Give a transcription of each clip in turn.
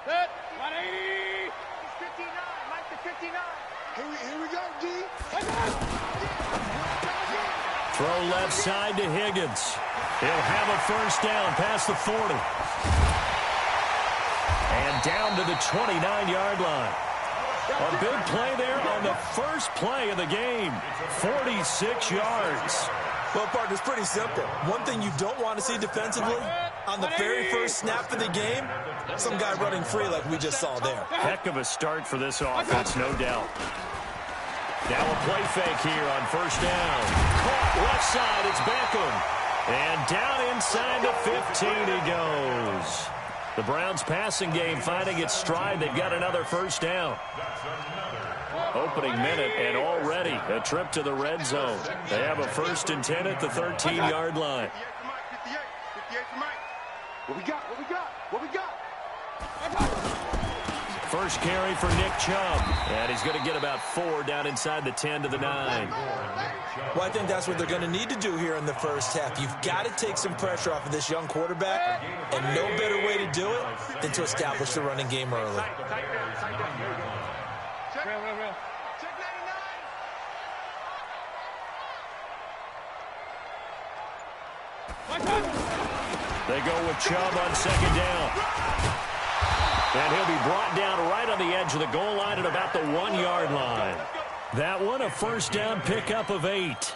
Set. 180. 59. Mike to 59. Here we go, D. Throw left side to Higgins. He'll have a first down past the 40. And down to the 29-yard line. A big play there on the first play of the game. 46 yards. Well, partner, it's pretty simple. One thing you don't want to see defensively, on the very first snap of the game, some guy running free like we just saw there. Heck of a start for this offense, no doubt. Now a play fake here on first down. Caught left side, it's Beckham. And down inside the 15 he goes. The Browns passing game finding its stride. They've got another first down. Opening minute, and already a trip to the red zone. They have a 1st and 10 at the 13-yard line. 58 for Mike. What we got? What we got? What we got? First carry for Nick Chubb. And he's going to get about 4 down inside the 10 to the 9. Well, I think that's what they're going to need to do here in the first half. You've got to take some pressure off of this young quarterback, and no better way to do it than to establish the running game early. They go with Chubb on second down. And he'll be brought down right on the edge of the goal line at about the 1-yard line. That one, a first down pickup of 8.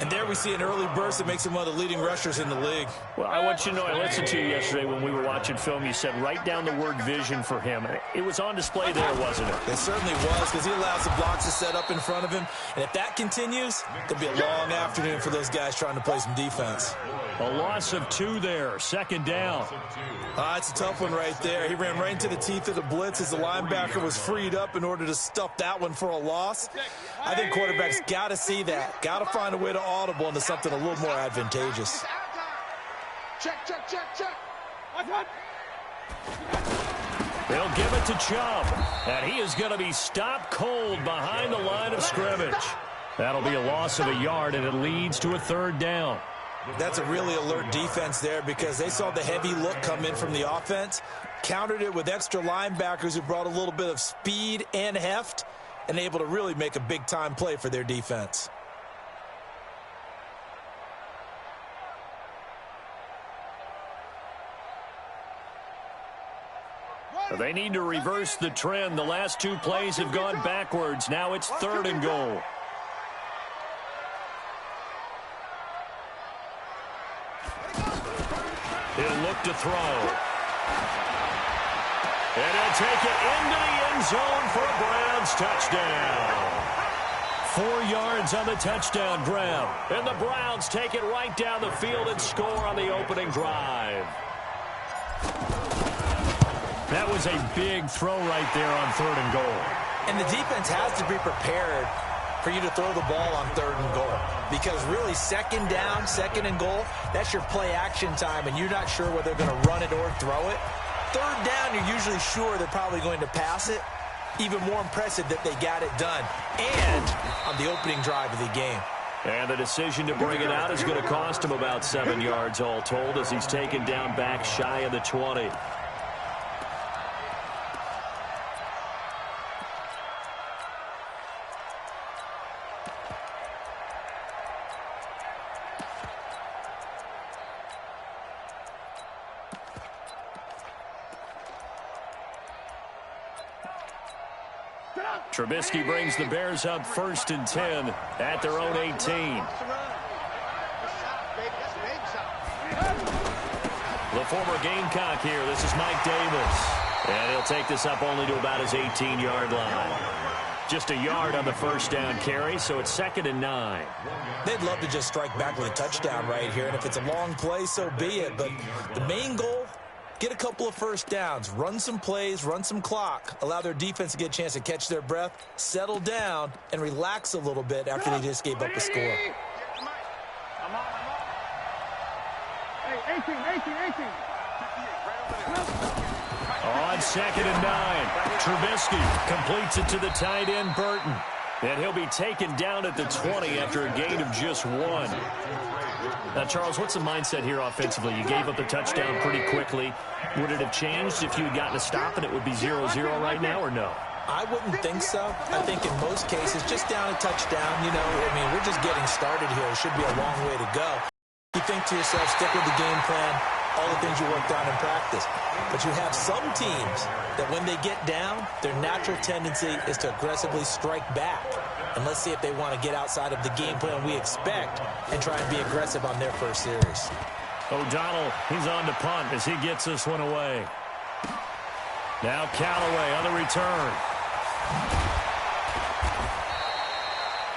And there we see an early burst that makes him one of the leading rushers in the league. Well, I want you to know, I listened to you yesterday when we were watching film. You said write down the word vision for him. It was on display there, wasn't it? It certainly was, because he allows the blocks to set up in front of him. And if that continues, it'll be a long afternoon for those guys trying to play some defense. A loss of 2 there, second down. It's a tough one right there. He ran right into the teeth of the blitz as the linebacker was freed up in order to stuff that one for a loss. I think quarterbacks got to see that. Got to find a way to audible into something a little more advantageous. Check. They'll give it to Chubb. And he is going to be stopped cold behind the line of scrimmage. That'll be a loss of a yard, and it leads to a 3rd down. That's a really alert defense there because they saw the heavy look come in from the offense, countered it with extra linebackers who brought a little bit of speed and heft, and able to really make a big-time play for their defense. They need to reverse the trend. The last 2 plays have gone backwards. Now it's 3rd and goal. He'll look to throw. And he'll take it into the end zone for a Browns touchdown. 4 yards on the touchdown grab. And the Browns take it right down the field and score on the opening drive. That was a big throw right there on 3rd and goal. And the defense has to be prepared for you to throw the ball on 3rd and goal. Because really, 2nd down, 2nd and goal, that's your play action time, and you're not sure whether they're going to run it or throw it. 3rd down, you're usually sure they're probably going to pass it. Even more impressive that they got it done. And on the opening drive of the game. And the decision to bring it out is going to cost him about 7 yards all told as he's taken down back shy of the 20. Trubisky brings the Bears up 1st and 10 at their own 18. The former Gamecock here. This is Mike Davis. And he'll take this up only to about his 18-yard line. Just a yard on the first down carry, so it's 2nd and 9. They'd love to just strike back with a touchdown right here. And if it's a long play, so be it. But the main goal, get a couple of first downs, run some plays, run some clock, allow their defense to get a chance to catch their breath, settle down, and relax a little bit after they just gave up a score. Hey, 18. On 2nd and 9, Trubisky completes it to the tight end, Burton. And he'll be taken down at the 20 after a gain of just 1. Now, Charles, what's the mindset here offensively? You gave up the touchdown pretty quickly. Would it have changed if you had gotten a stop and it would be 0-0 right now, or no? I wouldn't think so. I think in most cases, just down a touchdown, you know, I mean, we're just getting started here. It should be a long way to go. You think to yourself, stick with the game plan, all the things you worked on in practice. But you have some teams that when they get down, their natural tendency is to aggressively strike back. And let's see if they want to get outside of the game plan we expect and try and be aggressive on their first series. O'Donnell, he's on to punt as he gets this one away. Now Callaway on the return.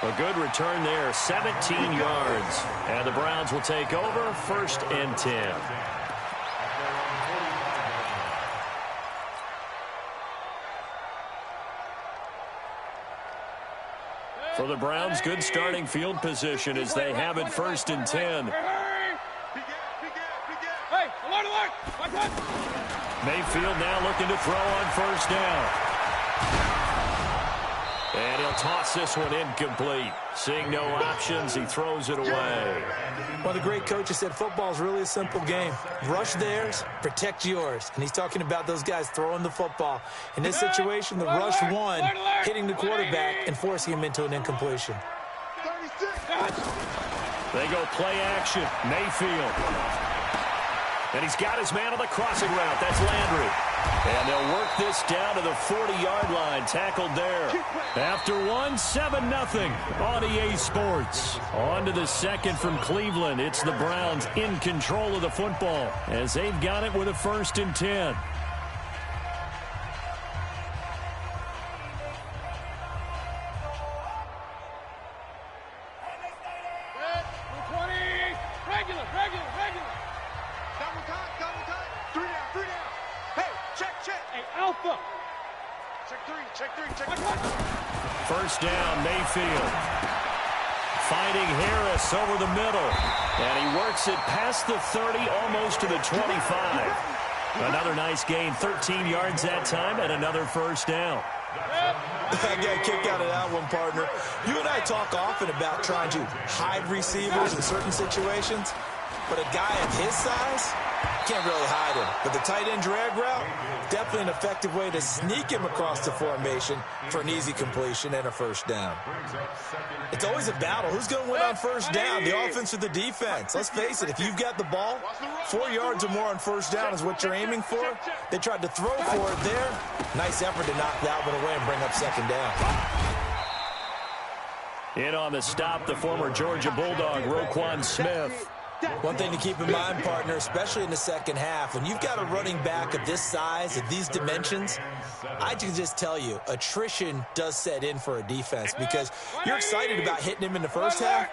A good return there, 17 yards. And the Browns will take over, 1st and 10. For the Browns, good starting field position as they have it 1st and 10. Mayfield now looking to throw on 1st down. And he'll toss this one incomplete. Seeing no options, he throws it away. One of the great coaches said football is really a simple game. Rush theirs, protect yours. And he's talking about those guys throwing the football. In this situation, the rush one, hitting the quarterback and forcing him into an incompletion. They go play action. Mayfield. And he's got his man on the crossing route. That's Landry. And they'll work this down to the 40-yard line. Tackled there. After 7-0 on EA Sports. On to the second from Cleveland. It's the Browns in control of the football as they've got it with a 1st and 10. First down, Mayfield. Finding Harris over the middle. And he works it past the 30, almost to the 25. Another nice gain, 13 yards that time, and another 1st down. I got a kick out of that one, partner. You and I talk often about trying to hide receivers in certain situations, but a guy of his size can't really hide him. But the tight end drag route, definitely an effective way to sneak him across the formation for an easy completion and a 1st down. It's always a battle. Who's going to win on 1st down, the offense or the defense? Let's face it, if you've got the ball, 4 yards or more on 1st down is what you're aiming for. They tried to throw for it there. Nice effort to knock that one away and bring up 2nd down. In on the stop, the former Georgia Bulldog, Roquan Smith. One thing to keep in mind, partner, especially in the second half, when you've got a running back of this size, of these dimensions, I can just tell you, attrition does set in for a defense because you're excited about hitting him in the first half,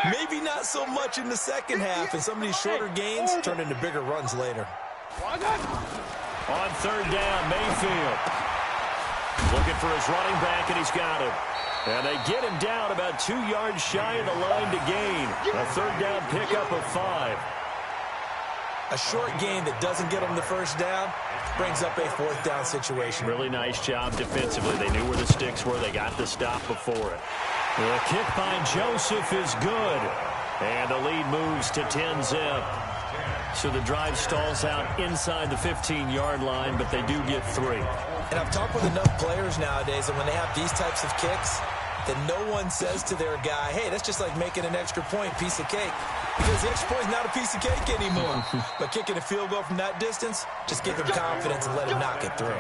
maybe not so much in the second half, and some of these shorter gains turn into bigger runs later. On 3rd down, Mayfield. Looking for his running back, and he's got him. And they get him down about 2 yards shy of the line to gain. A 3rd down pickup of 5. A short gain that doesn't get them the 1st down brings up a 4th down situation. Really nice job defensively. They knew where the sticks were. They got the stop before it. The kick by Joseph is good. And the lead moves to 10-zip. So the drive stalls out inside the 15-yard line, but they do get 3. And I've talked with enough players nowadays, and when they have these types of kicks, that no one says to their guy, hey, that's just like making an extra point, piece of cake. Because the extra point is not a piece of cake anymore. But kicking a field goal from that distance, just give him confidence and let him knock it through.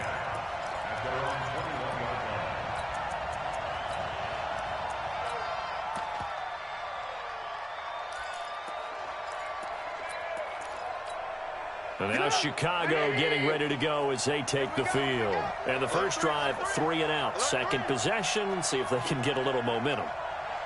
And now Chicago getting ready to go as they take the field. And the first drive, 3 and out. Second possession, see if they can get a little momentum.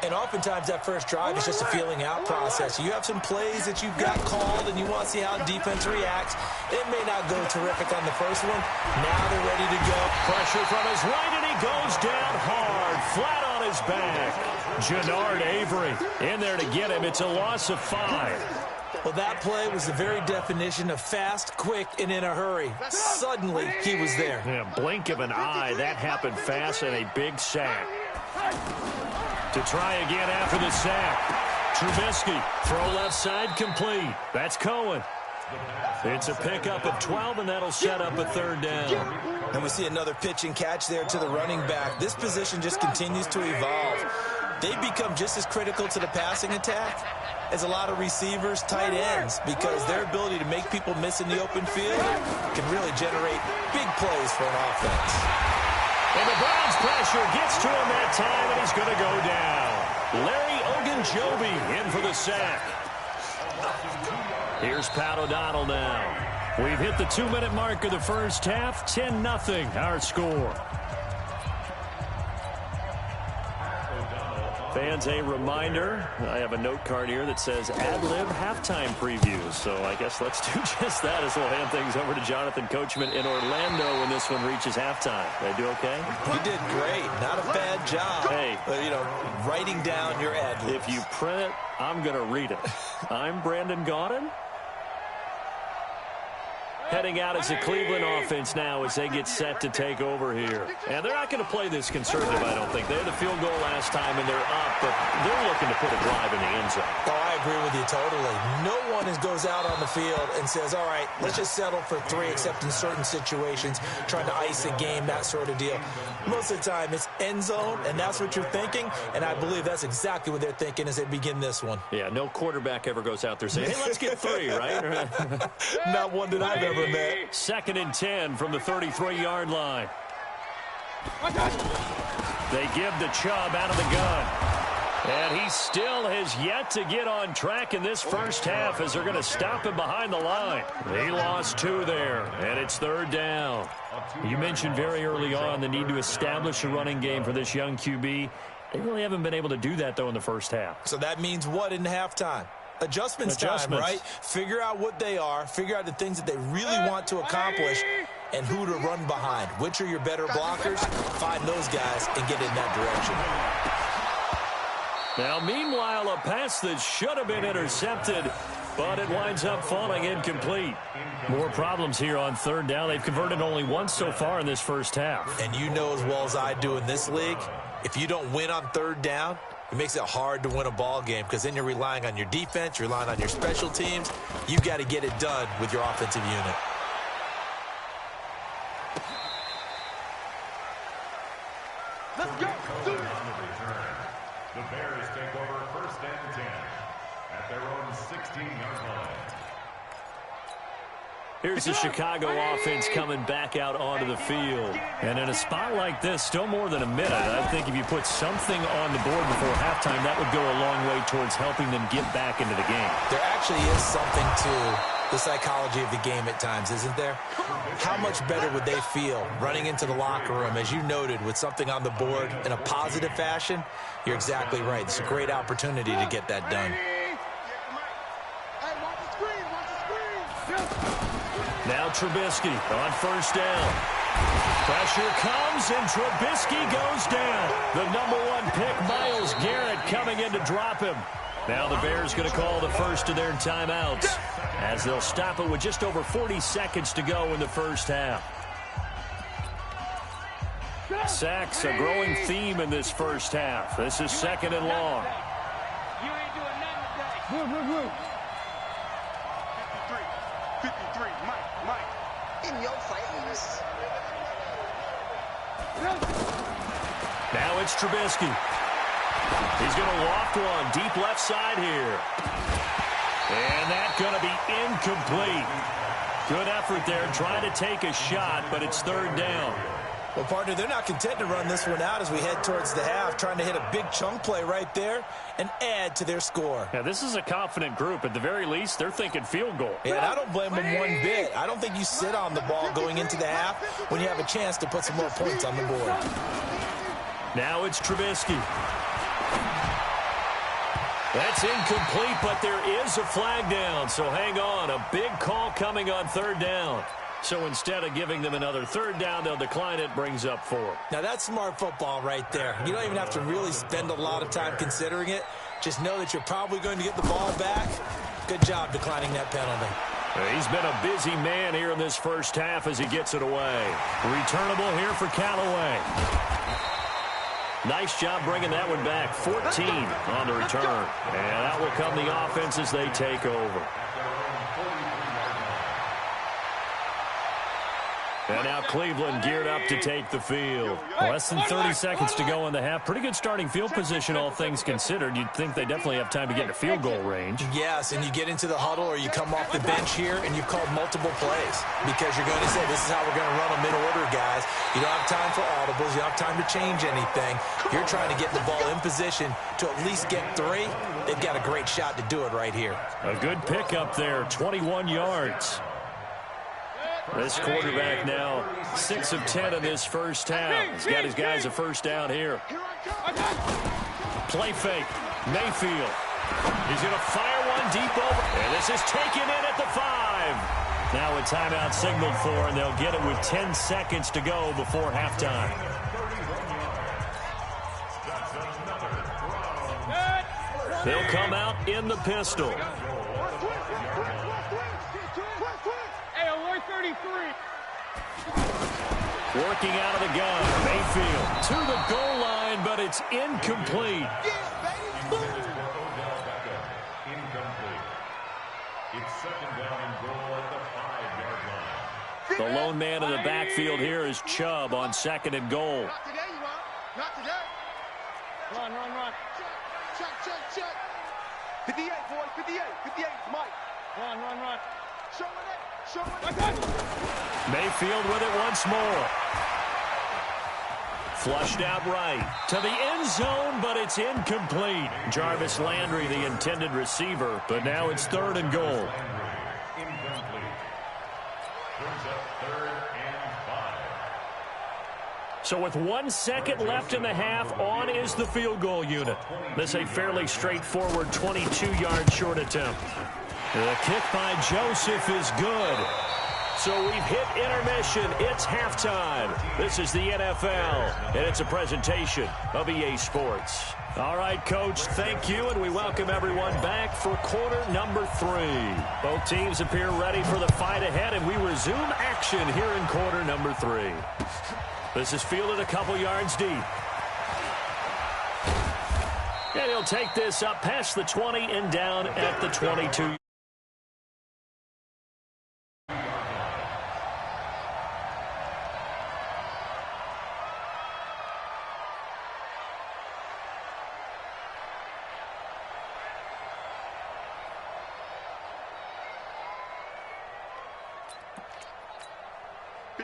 And oftentimes that first drive is just a feeling out process. You have some plays that you've got called and you want to see how defense reacts. It may not go terrific on the first one. Now they're ready to go. Pressure from his right, and he goes down hard, flat on his back. Jannard Avery in there to get him. It's a loss of 5. Well, that play was the very definition of fast, quick, and in a hurry. Suddenly, he was there. Yeah, blink of an eye. That happened fast and a big sack. To try again after the sack. Trubisky, throw left side, complete. That's Cohen. It's a pickup of 12, and that'll set up a third down. And we see another pitch and catch there to the running back. This position just continues to evolve. They become just as critical to the passing attack as a lot of receivers, tight ends, because their ability to make people miss in the open field can really generate big plays for an offense. And the Browns pressure gets to him that time, and he's going to go down. Larry Ogunjobi in for the sack. Here's Pat O'Donnell now. We've hit the 2-minute mark of the first half. 10-0 our score. Fans, a reminder, I have a note card here that says ad-lib halftime previews. So I guess let's do just that as we'll hand things over to Jonathan Coachman in Orlando when this one reaches halftime. Did I do okay? You did great. Not a bad job. Hey. But, you know, writing down your ad-libs. If you print it, I'm going to read it. I'm Brandon Gaudin. Heading out as a Cleveland offense now as they get set to take over here. And they're not going to play this conservative, I don't think. They had the field goal last time, and they're up, but they're looking to put a drive in the end zone. Oh, I agree with you totally. No one goes out on the field and says, all right, let's just settle for 3, except in certain situations, trying to ice a game, that sort of deal. Most of the time, it's end zone, and that's what you're thinking, and I believe that's exactly what they're thinking as they begin this one. Yeah, no quarterback ever goes out there saying, hey, let's get 3, right? Not one that I've ever met. 2nd and 10 from the 33-yard line. They give the Chubb out of the gun. And he still has yet to get on track in this first half as they're going to stop him behind the line. He lost 2 there, and it's 3rd down. You mentioned very early on the need to establish a running game for this young QB. They really haven't been able to do that, though, in the first half. So that means what in halftime? Adjustments time, right? Figure out what they are, figure out the things that they really want to accomplish, and who to run behind. Which are your better blockers? Find those guys and get in that direction. Now, meanwhile, a pass that should have been intercepted, but it winds up falling incomplete. More problems here on 3rd down. They've converted only once so far in this first half. And you know as well as I do in this league, if you don't win on 3rd down, it makes it hard to win a ball game because then you're relying on your defense, you're relying on your special teams. You've got to get it done with your offensive unit. Let's go. Do it. The Bears take over 1st and 10 at their own 16-yard line. Here's the Chicago offense coming back out onto the field. And in a spot like this, still more than a minute, I think if you put something on the board before halftime, that would go a long way towards helping them get back into the game. There actually is something to the psychology of the game at times, isn't there? How much better would they feel running into the locker room, as you noted, with something on the board in a positive fashion? You're exactly right. It's a great opportunity to get that done. Now Trubisky on 1st down. Pressure comes, and Trubisky goes down. The #1 pick, Myles Garrett, coming in to drop him. Now the Bears going to call the first of their timeouts as they'll stop it with just over 40 seconds to go in the first half. Sacks, a growing theme in this first half. This is 2nd and long. You ain't doing nothing today. 53, Mike. In your face. Now it's Trubisky. He's going to loft one deep left side here. And that's going to be incomplete. Good effort there, trying to take a shot, but it's 3rd down. Well, partner, they're not content to run this one out as we head towards the half, trying to hit a big chunk play right there and add to their score. Yeah, this is a confident group. At the very least, they're thinking field goal. Yeah, and I don't blame them one bit. I don't think you sit on the ball going into the half when you have a chance to put some more points on the board. Now it's Trubisky. That's incomplete, but there is a flag down, so hang on. A big call coming on 3rd down. So instead of giving them another 3rd down, they'll decline it, brings up 4. Now, that's smart football right there. You don't even have to really spend a lot of time considering it. Just know that you're probably going to get the ball back. Good job declining that penalty. He's been a busy man here in this first half as he gets it away. Returnable here for Callaway. Nice job bringing that one back. 14 on the return. And out will come the offense as they take over. And now Cleveland geared up to take the field. Less than 30 seconds to go in the half. Pretty good starting field position, all things considered. You'd think they definitely have time to get into field goal range. Yes, and you get into the huddle or you come off the bench here and you've called multiple plays because you're going to say, this is how we're going to run them in order, guys. You don't have time for audibles. You don't have time to change anything. You're trying to get the ball in position to at least get 3. They've got a great shot to do it right here. A good pickup there, 21 yards. This quarterback now 6 of 10 in this first half. He's got his guys a first down here. Play fake. Mayfield. He's going to fire one deep over. And this is taken in at the 5. Now a timeout signaled for, and they'll get it with 10 seconds to go before halftime. They'll come out in the pistol. Working out of the gun. Mayfield to the goal line, but it's incomplete. It's second down and goal at the 5-yard line. The lone man in the backfield here is Chubb on second and goal. Not today, you won't. Not today. Run. Check. 58, boys, 58, 58, Mike. Run. Show it. Mayfield with it once more. Flushed out right to the end zone, but it's incomplete. Jarvis Landry, the intended receiver, but now it's third and goal. Incomplete. Brings up 3rd and 5. So with 1 second left in the half, on is the field goal unit. This a fairly straightforward 22-yard short attempt. The kick by Joseph is good. So we've hit intermission. It's halftime. This is the NFL, and it's a presentation of EA Sports. All right, Coach, thank you, and we welcome everyone back for quarter number 3. Both teams appear ready for the fight ahead, and we resume action here in quarter number 3. This is fielded a couple yards deep. And he'll take this up past the 20 and down at the 22.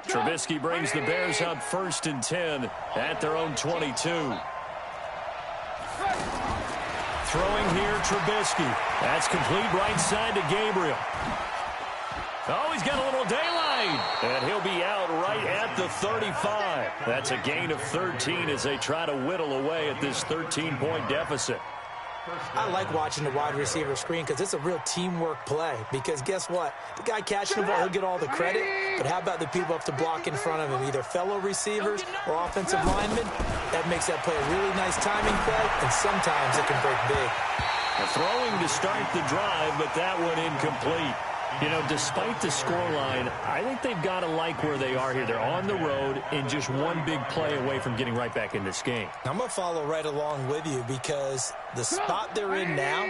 Trubisky brings the Bears up 1st and 10 at their own 22. Throwing here, Trubisky. That's complete right side to Gabriel. Oh, he's got a little daylight. And he'll be out right at the 35. That's a gain of 13 as they try to whittle away at this 13-point deficit. I like watching the wide receiver screen because it's a real teamwork play. Because guess what? The guy catching the ball, he'll get all the credit. But how about the people up to block in front of him, either fellow receivers or offensive linemen? That makes that play a really nice timing play, and sometimes it can break big. Throwing to start the drive, but that one incomplete. You know, despite the scoreline, I think they've got to like where they are here. They're on the road and just one big play away from getting right back in this game. I'm going to follow right along with you because the spot they're in now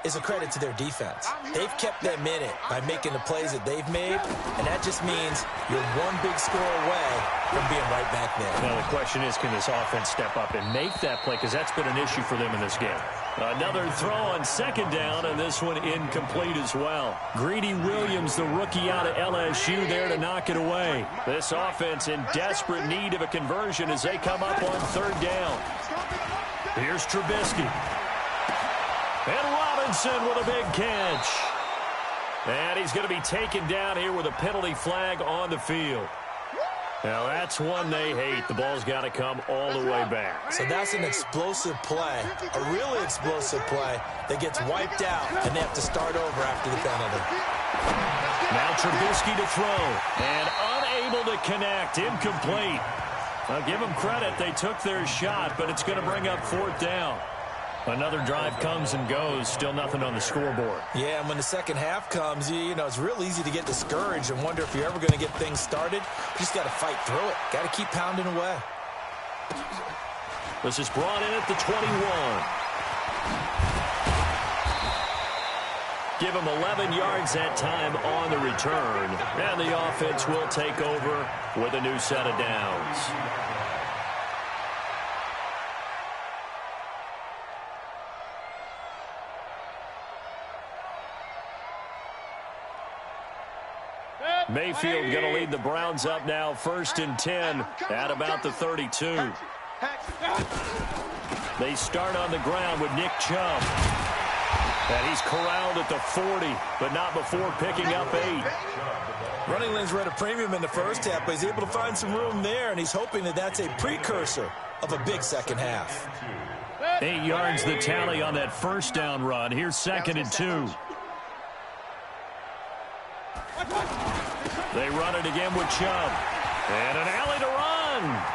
is a credit to their defense. They've kept them in it by making the plays that they've made, and that just means you're one big score away from being right back there. Now, the question is, can this offense step up and make that play? Because that's been an issue for them in this game. Another throw on second down, and this one incomplete as well. Greedy Williams, the rookie out of LSU, there to knock it away. This offense in desperate need of a conversion as they come up on third down. Here's Trubisky. And Robinson with a big catch. And he's going to be taken down here with a penalty flag on the field. Now, that's one they hate. The ball's got to come all the way back. So that's an explosive play, a really explosive play that gets wiped out, and they have to start over after the penalty. Now Trubisky to throw, and unable to connect, incomplete. I'll give them credit. They took their shot, but it's going to bring up fourth down. Another drive comes and goes. Still nothing on the scoreboard. Yeah, and when the second half comes, you know, it's real easy to get discouraged and wonder if you're ever going to get things started. You just got to fight through it. Got to keep pounding away. This is brought in at the 21. Give him 11 yards that time on the return. And the offense will take over with a new set of downs. Mayfield going to lead the Browns up now, 1st and 10 at about the 32. They start on the ground with Nick Chubb. And he's corralled at the 40, but not before picking up 8. Running lanes were at a premium in the first half, but he's able to find some room there, and he's hoping that that's a precursor of a big second half. 8 yards the tally on that first down run. Here's 2nd and 2. They run it again with Chubb. And an alley to run.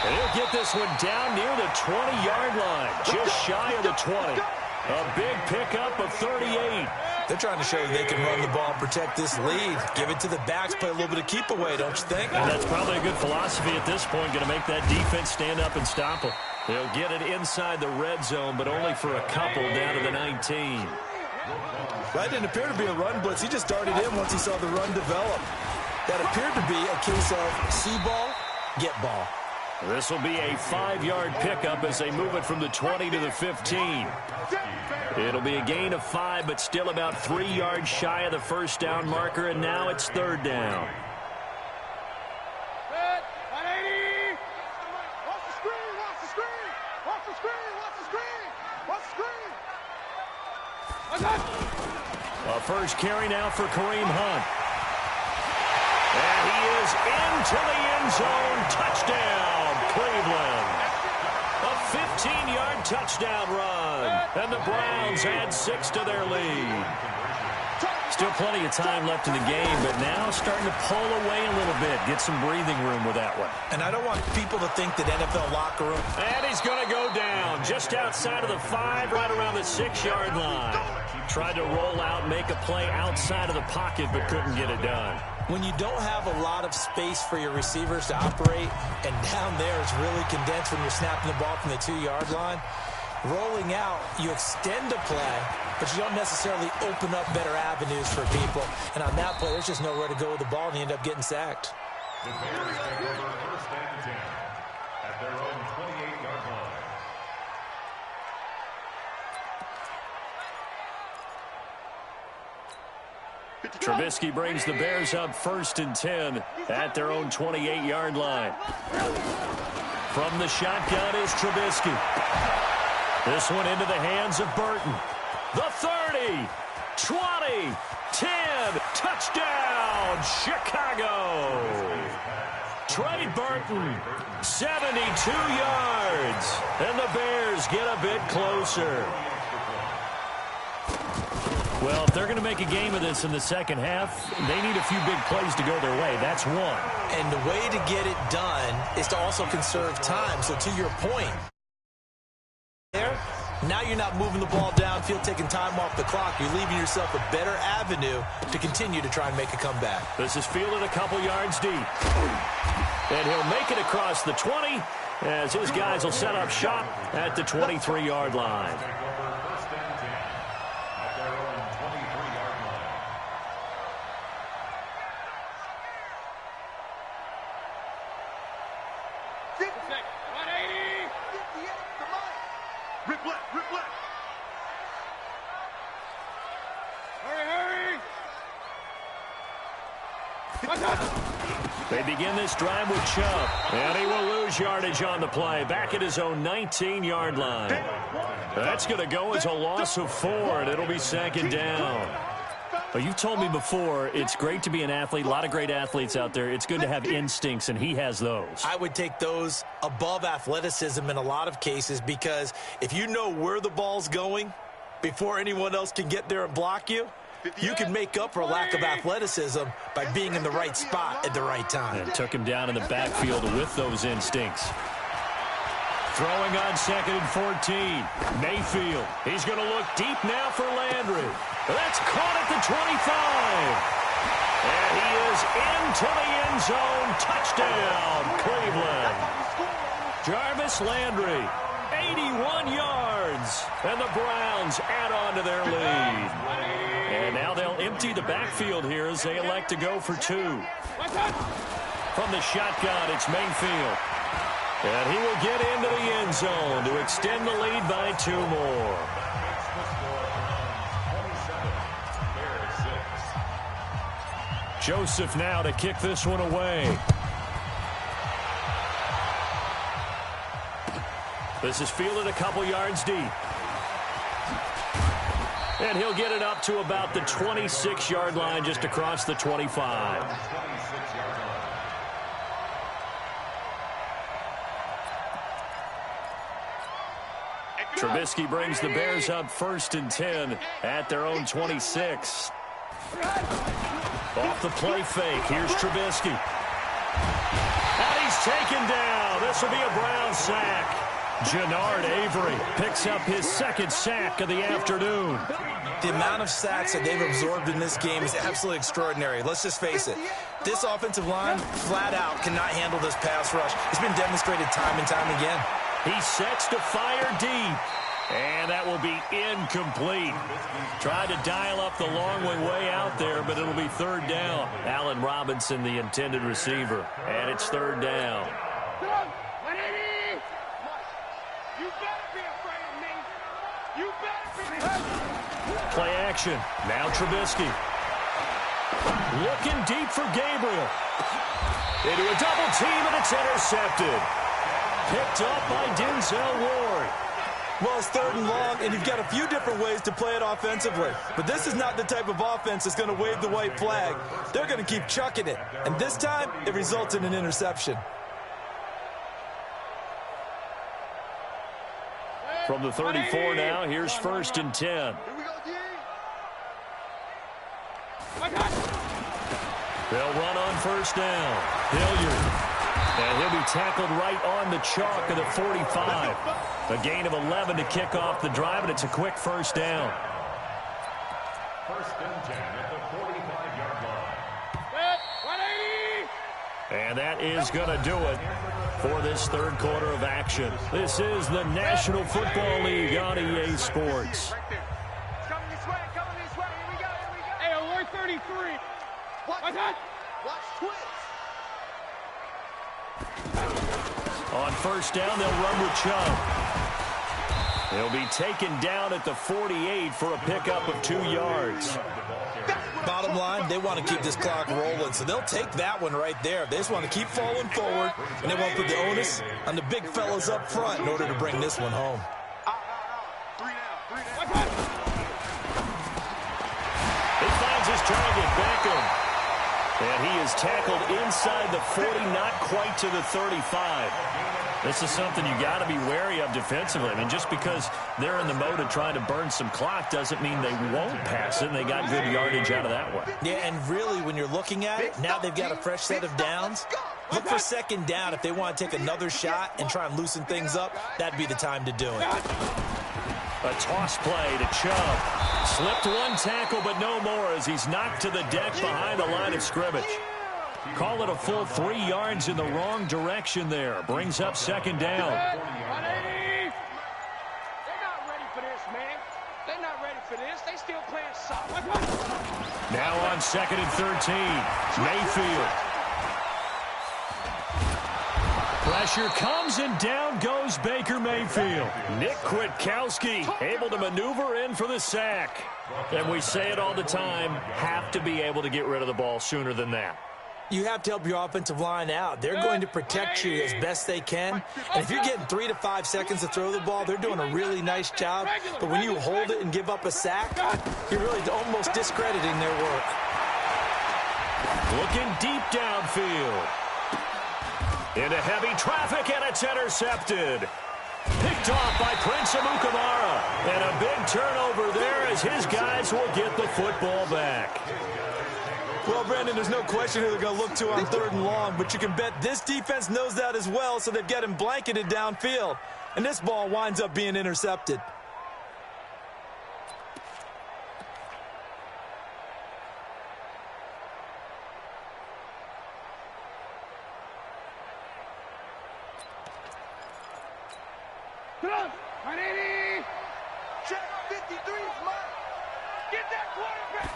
And he'll get this one down near the 20-yard line, just shy of the 20. A big pickup of 38. They're trying to show that they can run the ball, protect this lead. Give it to the backs, play a little bit of keep away, don't you think? And that's probably a good philosophy at this point, going to make that defense stand up and stop them. They'll get it inside the red zone, but only for a couple down to the 19. That didn't appear to be a run blitz. He just darted in once he saw the run develop. That appeared to be a case of see ball, get ball. This will be a 5-yard pickup as they move it from the 20 to the 15. It'll be a gain of 5, but still about 3 yards shy of the first down marker, and now it's 3rd down. A first carry now for Kareem Hunt. And he is into the end zone. Touchdown, Cleveland. A 15-yard touchdown run. And the Browns add 6 to their lead. Still plenty of time left in the game, but now starting to pull away a little bit. Get some breathing room with that one. And I don't want people to think that NFL locker room. And he's going to go down just outside of the 5, right around the 6-yard line. Tried to roll out, make a play outside of the pocket, but couldn't get it done. When you don't have a lot of space for your receivers to operate, and down there it's really condensed when you're snapping the ball from the 2-yard line, rolling out, you extend a play, but you don't necessarily open up better avenues for people. And on that play, there's just nowhere to go with the ball, and you end up getting sacked. The Bears take over 1st and 10 at their own 28-yard line. Trubisky brings the Bears up 1st and 10 at their own 28-yard line. From the shotgun is Trubisky. This one into the hands of Burton. The 30, 20, 10, touchdown, Chicago. Trey Burton, 72 yards, and the Bears get a bit closer. Well, if they're going to make a game of this in the second half, they need a few big plays to go their way. That's one. And the way to get it done is to also conserve time. So to your point, now you're not moving the ball downfield, taking time off the clock. You're leaving yourself a better avenue to continue to try and make a comeback. This is fielded a couple yards deep. And he'll make it across the 20 as his guys will set up shop at the 23-yard line. They begin this drive with Chubb, and he will lose yardage on the play, back at his own 19-yard line. That's going to go as a loss of 4, and it'll be 2nd down. Well, you've told me before, it's great to be an athlete, a lot of great athletes out there. It's good to have instincts, and he has those. I would take those above athleticism in a lot of cases, because if you know where the ball's going before anyone else can get there and block you, you can make up for a lack of athleticism by being in the right spot at the right time. And took him down in the backfield with those instincts. Throwing on 2nd and 14. Mayfield. He's going to look deep now for Landry. That's caught at the 25. And he is into the end zone. Touchdown, Cleveland. Jarvis Landry, 81 yards. And the Browns add on to their lead. And now they'll empty the backfield here as they elect to go for two. From the shotgun, it's Mayfield. And he will get into the end zone to extend the lead by 2 more. Joseph now to kick this one away. This is fielded a couple yards deep. And he'll get it up to about the 26-yard line, just across the 25. Trubisky brings the Bears up 1st and 10 at their own 26. Off the play fake, here's Trubisky. And he's taken down. This will be a Brown sack. Jannard Avery picks up his 2nd sack of the afternoon. The amount of sacks that they've absorbed in this game is absolutely extraordinary. Let's just face it. This offensive line, flat out, cannot handle this pass rush. It's been demonstrated time and time again. He sets to fire deep. And that will be incomplete. Tried to dial up the long way out there, but it'll be 3rd down. Allen Robinson, the intended receiver. And it's 3rd down. Play action. Now Trubisky. Looking deep for Gabriel. Into a double team, and it's intercepted. Picked up by Denzel Ward. Well, it's 3rd and long, and you've got a few different ways to play it offensively. But this is not the type of offense that's going to wave the white flag. They're going to keep chucking it. And this time, it results in an interception. From the 34 now, here's 1st and 10. They'll run on 1st down. Hilliard. And he'll be tackled right on the chalk of the 45. A gain of 11 to kick off the drive, and it's a quick 1st down. 1st and 10 at the 45-yard line. And that is going to do it for this 3rd quarter of action. This is the National Football League on EA Sports. Coming this way, here we go. Hey, alert 33. Watch twist. On 1st down, they'll run with Chubb. He'll be taken down at the 48 for a pickup of 2 yards. Bottom line, they want to keep this clock rolling, so they'll take that one right there. They just want to keep falling forward, and they won't put the onus on the big fellas up front in order to bring this one home. 3 down. He finds his target, Beckham. And he is tackled inside the 40, not quite to the 35. This is something you got to be wary of defensively. I mean, just because they're in the mode of trying to burn some clock doesn't mean they won't pass it, and they got good yardage out of that one. Yeah, and really, when you're looking at it, now they've got a fresh set of downs. Look for 2nd down if they want to take another shot and try and loosen things up. That'd be the time to do it. A toss play to Chubb. Slipped 1 tackle, but no more as he's knocked to the deck behind the line of scrimmage. Call it a full 3 yards in the wrong direction there. Brings up 2nd down. They're not ready for this, man. They're not ready for this. They still playing soft. Now on 2nd and 13. Mayfield. Pressure comes, and down goes Baker Mayfield. Nick Kwiatkowski able to maneuver in for the sack. And we say it all the time, have to be able to get rid of the ball sooner than that. You have to help your offensive line out. They're going to protect you as best they can. And if you're getting 3 to 5 seconds to throw the ball, they're doing a really nice job. But when you hold it and give up a sack, you're really almost discrediting their work. Looking deep downfield. Into heavy traffic, and it's intercepted. Picked off by Prince Amukamara. And a big turnover there as his guys will get the football back. Well, Brandon, there's no question who they're going to look to on 3rd and long, but you can bet this defense knows that as well, so they've got him blanketed downfield. And this ball winds up being intercepted. 180. Check 53 is mine. Get that quarterback.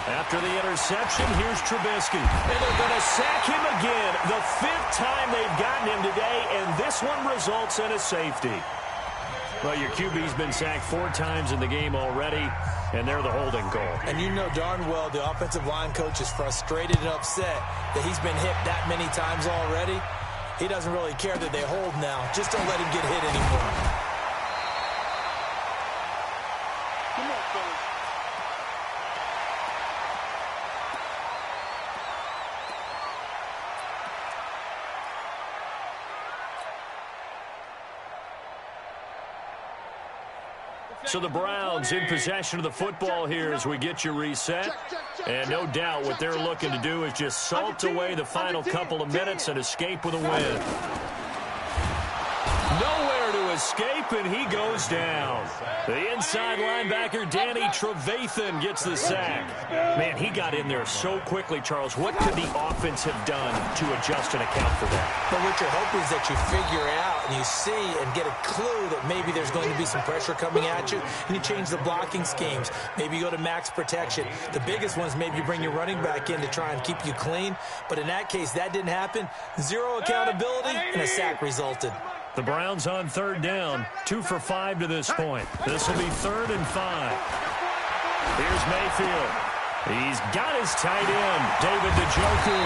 After the interception, here's Trubisky. And they're going to sack him again. The 5th time they've gotten him today, and this one results in a safety. Well, your QB's been sacked 4 times in the game already, and they're the holding call. And you know darn well the offensive line coach is frustrated and upset that he's been hit that many times already. He doesn't really care that they hold now. Just don't let him get hit anymore. Come on, fellas. So the Browns in possession of the football here as we get you reset. And no doubt what they're looking to do is just salt away the final couple of minutes and escape with a win. Nowhere to escape, and he goes down. The inside linebacker, Danny Trevathan, gets the sack. Man, he got in there so quickly, Charles. What could the offense have done to adjust and account for that? But what you're hoping is that you figure out and you see and get a clue that maybe there's going to be some pressure coming at you, and you change the blocking schemes. Maybe you go to max protection. The biggest one is maybe you bring your running back in to try and keep you clean. But in that case, that didn't happen. Zero accountability, and a sack resulted. The Browns on 3rd down, 2 for 5 to this point. This will be 3rd and 5. Here's Mayfield. He's got his tight end, David Njoku.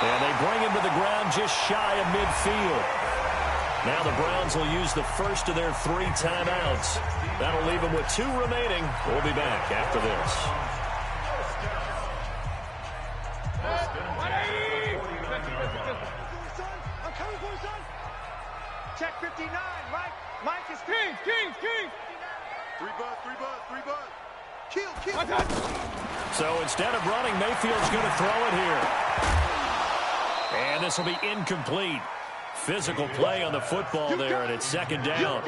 And they bring him to the ground just shy of midfield. Now the Browns will use the first of their 3 timeouts. That'll leave them with 2 remaining. We'll be back after this. Check 59, right? Mike is Kings. 3 buzz. Kill. So instead of running, Mayfield's going to throw it here. And this will be incomplete. Physical play on the football there, and it's 2nd down.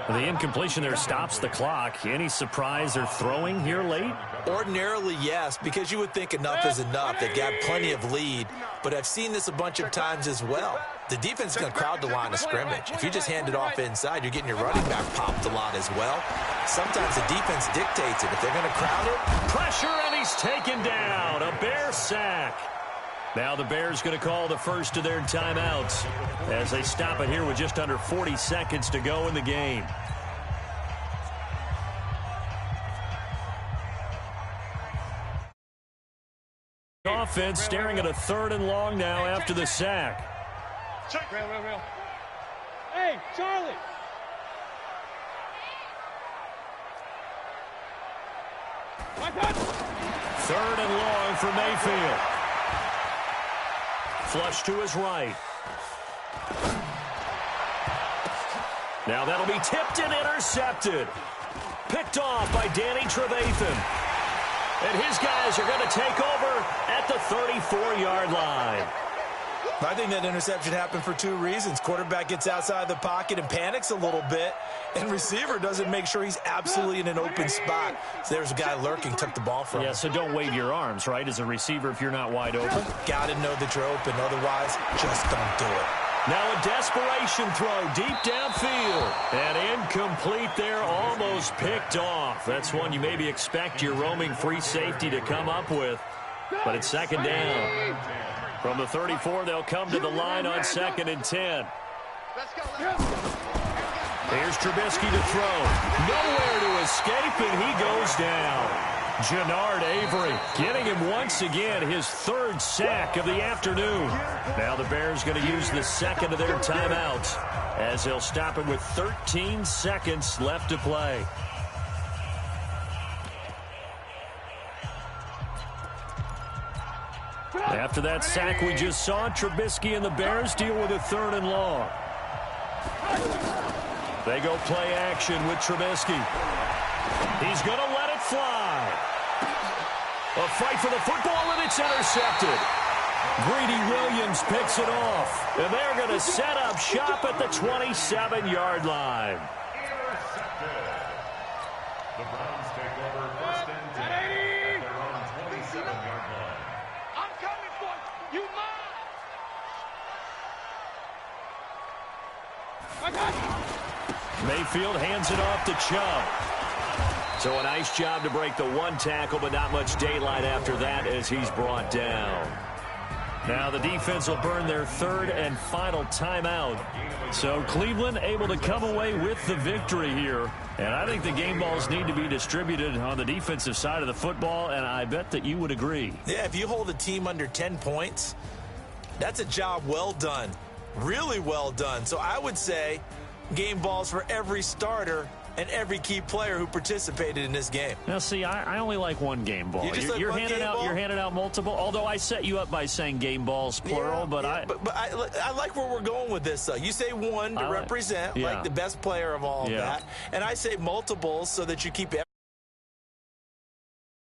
The incompletion there stops the clock. Any surprise they're throwing here late? Ordinarily, yes, because you would think enough is enough. They've got plenty of lead, but I've seen this a bunch of times as well. The defense is going to crowd the line of scrimmage. If you just hand it off inside, you're getting your running back popped a lot as well. Sometimes the defense dictates it. If they're going to crowd it. Pressure, and he's taken down. A Bear sack. Now the Bears going to call the first of their timeouts as they stop it here with just under 40 seconds to go in the game. Offense staring at a 3rd and long now after the sack. Real. Hey, Charlie. Third and long for Mayfield. Flush to his right. Now that'll be tipped and intercepted. Picked off by Danny Trevathan. And his guys are going to take over at the 34-yard line. I think that interception happened for 2 reasons. Quarterback gets outside the pocket and panics a little bit, and receiver doesn't make sure he's absolutely in an open spot. So there's a guy lurking, took the ball from him. Yeah, so don't wave your arms, right, as a receiver if you're not wide open. Got to know that you're open. Otherwise, just don't do it. Now a desperation throw deep downfield. And incomplete there, almost picked off. That's one you maybe expect your roaming free safety to come up with. But it's 2nd down. From the 34, they'll come to the line on 2nd and 10. Here's Trubisky to throw. Nowhere to escape, and he goes down. Jannard Avery getting him once again his 3rd sack of the afternoon. Now the Bears going to use the 2nd of their timeouts as they'll stop it with 13 seconds left to play. After that sack we just saw, Trubisky and the Bears deal with a 3rd and long. They go play action with Trubisky. He's going to let it fly. A fight for the football, and it's intercepted. Greedy Williams picks it off, and they're going to set up shop at the 27-yard line. The Browns take over 1st and 10 at their own 27-yard line. I'm coming for you. You mine. I got you. Mayfield hands it off to Chubb. So a nice job to break the one tackle, but not much daylight after that as he's brought down. Now the defense will burn their third and final timeout. So Cleveland able to come away with the victory here. And I think the game balls need to be distributed on the defensive side of the football, and I bet that you would agree. Yeah, if you hold a team under 10 points, that's a job well done. Really well done. So I would say game balls for every starter and every key player who participated in this game. Now, see, I only like one game ball. You're handing out multiple. Although I set you up by saying game balls plural, but I like where we're going with this. You say one to represent like the best player of all of that, and I say multiples so that you keep